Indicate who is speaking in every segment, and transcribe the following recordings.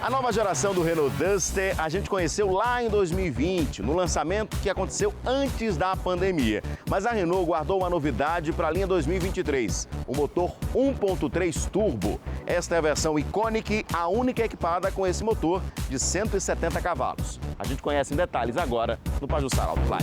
Speaker 1: A nova geração do Renault Duster a gente conheceu lá em 2020, no lançamento que aconteceu antes da pandemia. Mas a Renault guardou uma novidade para a linha 2023, o motor 1.3 turbo. Esta é a versão Iconic, a única equipada com esse motor de 170 cavalos. A gente conhece em detalhes agora no Pajuçara Autoline.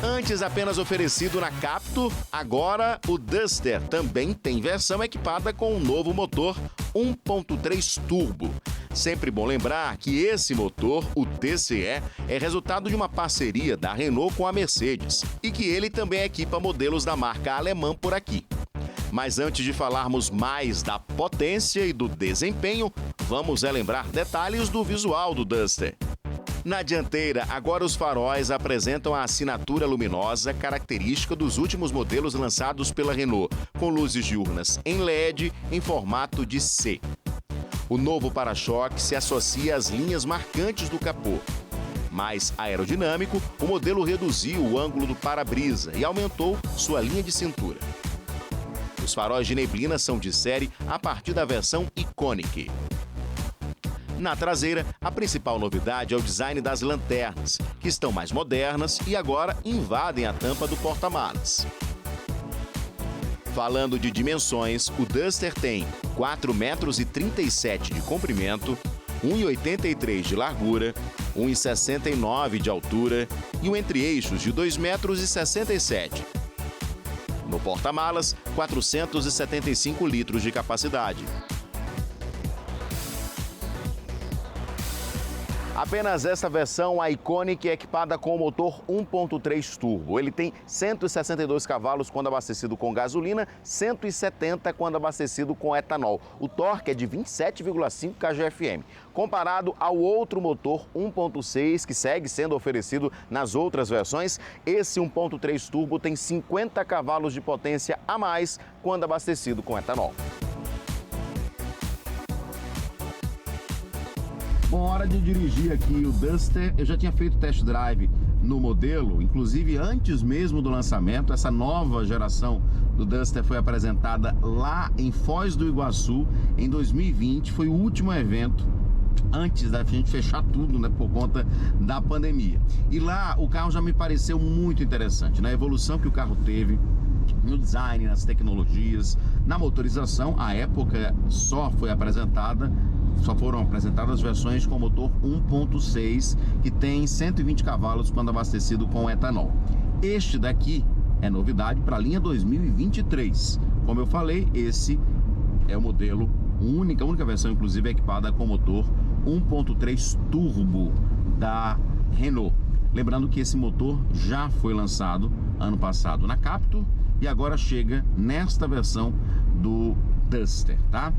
Speaker 1: Antes apenas oferecido na Captur, agora o Duster também tem versão equipada com um novo motor 1.3 turbo. Sempre bom lembrar que esse motor, o TCE, é resultado de uma parceria da Renault com a Mercedes e que ele também equipa modelos da marca alemã por aqui. Mas antes de falarmos mais da potência e do desempenho, vamos relembrar detalhes do visual do Duster. Na dianteira, agora os faróis apresentam a assinatura luminosa característica dos últimos modelos lançados pela Renault, com luzes diurnas em LED em formato de C. O novo para-choque se associa às linhas marcantes do capô. Mais aerodinâmico, o modelo reduziu o ângulo do para-brisa e aumentou sua linha de cintura. Os faróis de neblina são de série a partir da versão Iconic. Na traseira, a principal novidade é o design das lanternas, que estão mais modernas e agora invadem a tampa do porta-malas. Falando de dimensões, o Duster tem 4,37 metros de comprimento, 1,83 de largura, 1,69 de altura e um entre-eixos de 2,67 metros. No porta-malas, 475 litros de capacidade. Apenas essa versão, a Iconic, é equipada com o motor 1.3 turbo. Ele tem 162 cavalos quando abastecido com gasolina, 170 quando abastecido com etanol. O torque é de 27,5 kgfm. Comparado ao outro motor 1.6 que segue sendo oferecido nas outras versões, esse 1.3 turbo tem 50 cavalos de potência a mais quando abastecido com etanol. Bom, hora de dirigir aqui o Duster. Eu já tinha feito test drive no modelo, inclusive antes mesmo do lançamento. Essa nova geração do Duster foi apresentada lá em Foz do Iguaçu em 2020. Foi o último evento antes da gente fechar tudo, né, por conta da pandemia. E lá o carro já me pareceu muito interessante, na evolução que o carro teve, no design, nas tecnologias, na motorização. À época só foram apresentadas versões com motor 1.6 que tem 120 cavalos quando abastecido com etanol. Este daqui é novidade para a linha 2023. Como eu falei, esse é o modelo única versão, inclusive equipada com motor 1.3 turbo da Renault. Lembrando que esse motor já foi lançado ano passado na Captur e agora chega nesta versão do Duster, tá?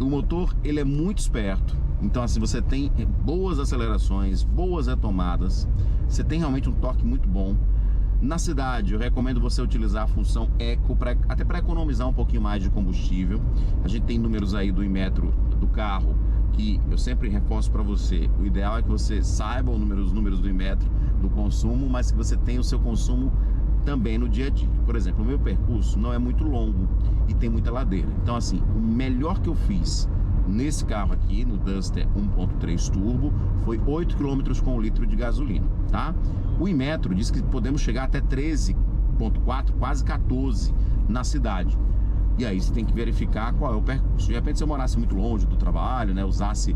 Speaker 1: O motor, ele é muito esperto, então assim, você tem boas acelerações, boas retomadas, você tem realmente um torque muito bom. Na cidade, eu recomendo você utilizar a função Eco, até para economizar um pouquinho mais de combustível. A gente tem números aí do Inmetro do carro, que eu sempre reforço para você. O ideal é que você saiba os números do Inmetro, do consumo, mas que você tenha o seu consumo também no dia a dia. Por exemplo, o meu percurso não é muito longo e tem muita ladeira. Então assim, o melhor que eu fiz nesse carro aqui, no Duster 1.3 turbo, foi 8 km com 1 litro de gasolina, tá? O Inmetro diz que podemos chegar até 13,4, quase 14 na cidade. E aí você tem que verificar qual é o percurso. De repente, se eu morasse muito longe do trabalho, né, usasse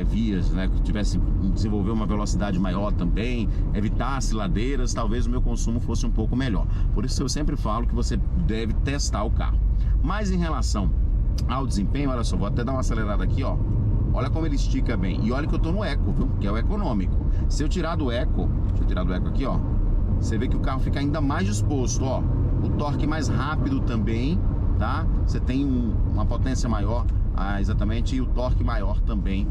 Speaker 1: vias, né, que tivesse desenvolver uma velocidade maior também, evitasse ladeiras, talvez o meu consumo fosse um pouco melhor. Por isso eu sempre falo que você deve testar o carro. Mas em relação ao desempenho, olha só, vou até dar uma acelerada aqui, ó. Olha como ele estica bem. E olha que eu tô no Eco, viu? Que é o econômico. Se eu tirar do Eco, deixa eu tirar do Eco aqui, ó. Você vê que o carro fica ainda mais disposto, ó. O torque mais rápido também, tá? Você tem uma potência maior, exatamente, e o torque maior também,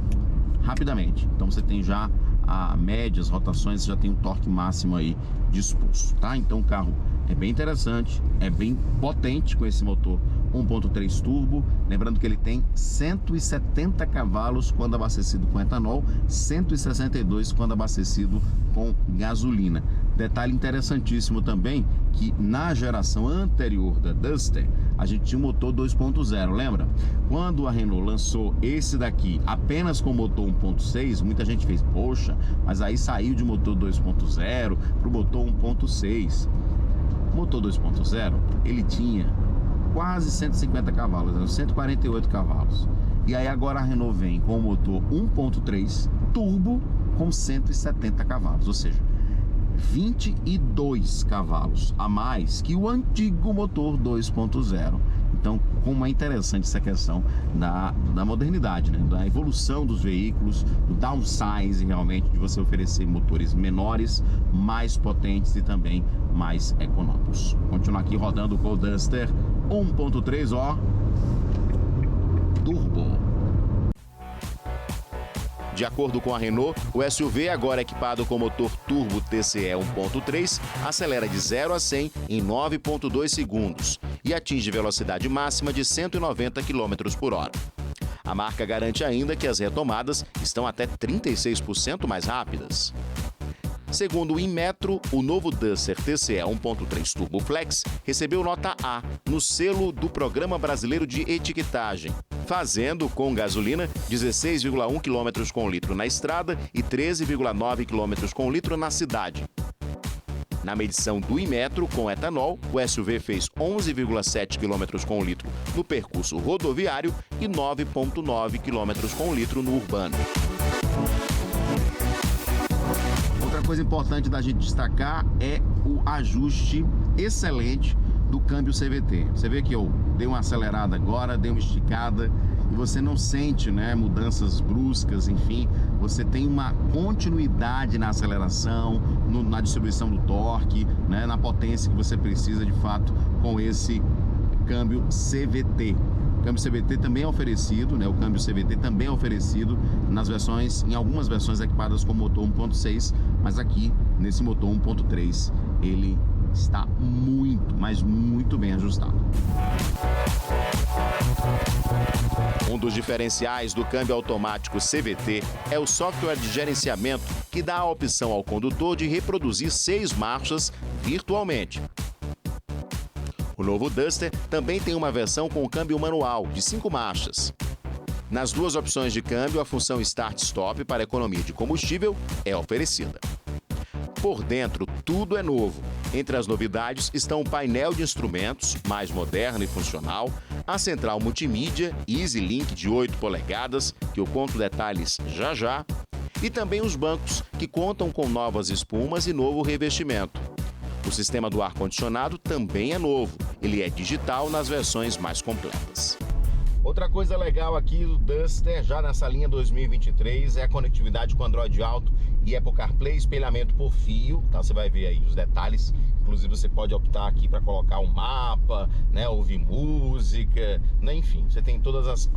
Speaker 1: rapidamente. Então você tem já a médias rotações, já tem um torque máximo aí disposto, tá? Então o carro É bem interessante, é bem potente com esse motor 1.3 turbo, lembrando que ele tem 170 cavalos quando abastecido com etanol, 162 quando abastecido com gasolina. Detalhe interessantíssimo também, que na geração anterior da Duster, a gente tinha um motor 2.0, lembra? Quando a Renault lançou esse daqui apenas com motor 1.6, muita gente fez, poxa, mas aí saiu de motor 2.0 para o motor 1.6. O motor 2.0, ele tinha quase 150 cavalos, 148 cavalos. E aí agora a Renault vem com o motor 1.3 turbo com 170 cavalos, ou seja, 22 cavalos a mais que o antigo motor 2.0. Então, como é interessante essa questão da modernidade, né? Da evolução dos veículos, do downsizing realmente, de você oferecer motores menores, mais potentes e também mais econômicos. Continuar aqui rodando com o Duster 1.3, ó, turbo. De acordo com a Renault, o SUV, agora equipado com motor turbo TCE 1.3, acelera de 0 a 100 em 9,2 segundos e atinge velocidade máxima de 190 km por hora. A marca garante ainda que as retomadas estão até 36% mais rápidas. Segundo o Inmetro, o novo Duster TCE 1.3 Turbo Flex recebeu nota A no selo do Programa Brasileiro de Etiquetagem, fazendo, com gasolina, 16,1 km com litro na estrada e 13,9 km com litro na cidade. Na medição do Inmetro, com etanol, o SUV fez 11,7 km com litro no percurso rodoviário e 9,9 km com litro no urbano. Outra coisa importante da gente destacar é o ajuste excelente do câmbio CVT. Você vê que eu dei uma acelerada agora, dei uma esticada e você não sente, né, mudanças bruscas, enfim, você tem uma continuidade na aceleração, na distribuição do torque, né, na potência que você precisa de fato com esse câmbio CVT. O câmbio CVT também é oferecido, né? O câmbio CVT também é oferecido nas versões, em algumas versões equipadas com motor 1.6, mas aqui nesse motor 1.3 ele está muito, mas muito bem ajustado. Um dos diferenciais do câmbio automático CVT é o software de gerenciamento que dá a opção ao condutor de reproduzir 6 marchas virtualmente. O novo Duster também tem uma versão com câmbio manual de 5 marchas. Nas duas opções de câmbio, a função Start-Stop para economia de combustível é oferecida. Por dentro, tudo é novo. Entre as novidades estão o painel de instrumentos, mais moderno e funcional, a central multimídia EasyLink de 8 polegadas, que eu conto detalhes já já, e também os bancos, que contam com novas espumas e novo revestimento. O sistema do ar-condicionado também é novo, ele é digital nas versões mais completas. Outra coisa legal aqui do Duster, já nessa linha 2023, é a conectividade com Android Auto e Apple CarPlay, espelhamento por fio, tá? Você vai ver aí os detalhes, inclusive você pode optar aqui para colocar um mapa, né? Ouvir música, né? Enfim, você tem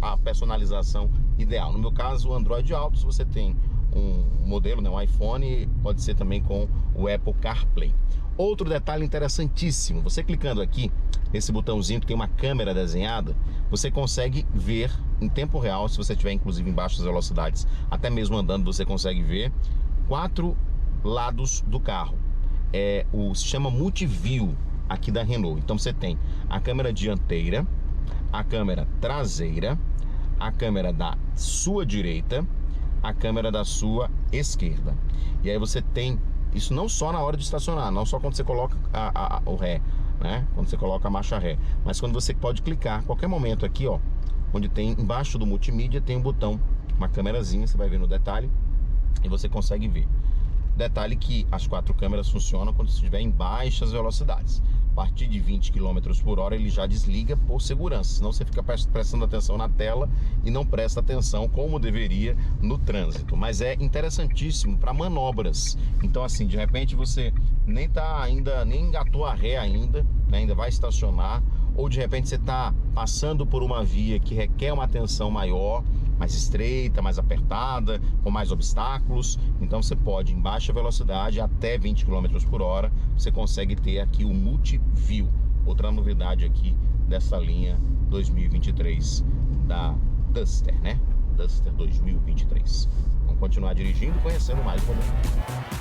Speaker 1: a personalização ideal. No meu caso, o Android Auto, se você tem um modelo, né? Um iPhone, pode ser também com o Apple CarPlay. Outro detalhe interessantíssimo, você clicando aqui nesse botãozinho que tem uma câmera desenhada, você consegue ver em tempo real, se você estiver inclusive em baixas velocidades, até mesmo andando você consegue ver 4 lados do carro. É o sistema multiview aqui da Renault. Então você tem a câmera dianteira, a câmera traseira, a câmera da sua direita, a câmera da sua esquerda. E aí você tem isso não só na hora de estacionar, não só quando você coloca o ré, né? Quando você coloca a marcha ré, mas quando você pode clicar a qualquer momento aqui, ó, onde tem embaixo do multimídia tem um botão, uma câmerazinha, você vai ver no detalhe e você consegue ver. Detalhe que as 4 câmeras funcionam quando você estiver em baixas velocidades. A partir de 20 km por hora ele já desliga por segurança, senão você fica prestando atenção na tela e não presta atenção como deveria no trânsito. Mas é interessantíssimo para manobras. Então assim, de repente você nem engatou a ré ainda, né, ainda vai estacionar, ou de repente você está passando por uma via que requer uma atenção maior, mais estreita, mais apertada, com mais obstáculos. Então você pode, em baixa velocidade, até 20 km por hora, você consegue ter aqui o Multiview. Outra novidade aqui dessa linha 2023 da Duster, né? Duster 2023. Vamos continuar dirigindo e conhecendo mais o modelo.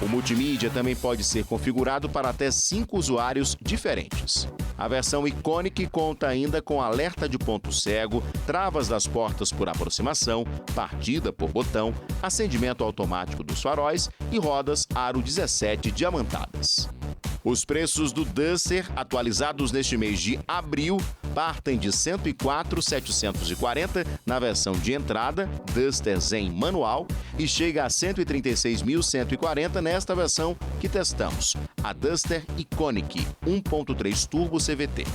Speaker 1: O multimídia também pode ser configurado para até 5 usuários diferentes. A versão Iconic conta ainda com alerta de ponto cego, travas das portas por aproximação, partida por botão, acendimento automático dos faróis e rodas aro 17 diamantadas. Os preços do Duster, atualizados neste mês de abril, partem de R$ 104.740 na versão de entrada, Duster Zen manual, e chega a R$ 136.140 nesta versão que testamos, a Duster Iconic 1.3 Turbo CVT.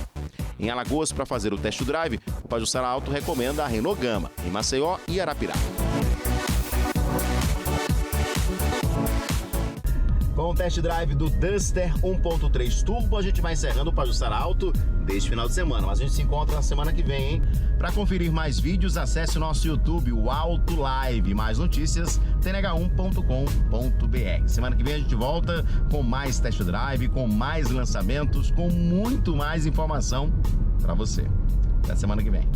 Speaker 1: Em Alagoas, para fazer o test drive, o Pajuçara Auto recomenda a Renault Gama, em Maceió e Arapiraca. Com o test drive do Duster 1.3 Turbo, a gente vai encerrando o Pajuçara Auto deste final de semana. Mas a gente se encontra na semana que vem, hein? Para conferir mais vídeos, acesse o nosso YouTube, o Auto Live. Mais notícias, tnh1.com.br. Semana que vem a gente volta com mais test drive, com mais lançamentos, com muito mais informação para você. Até semana que vem.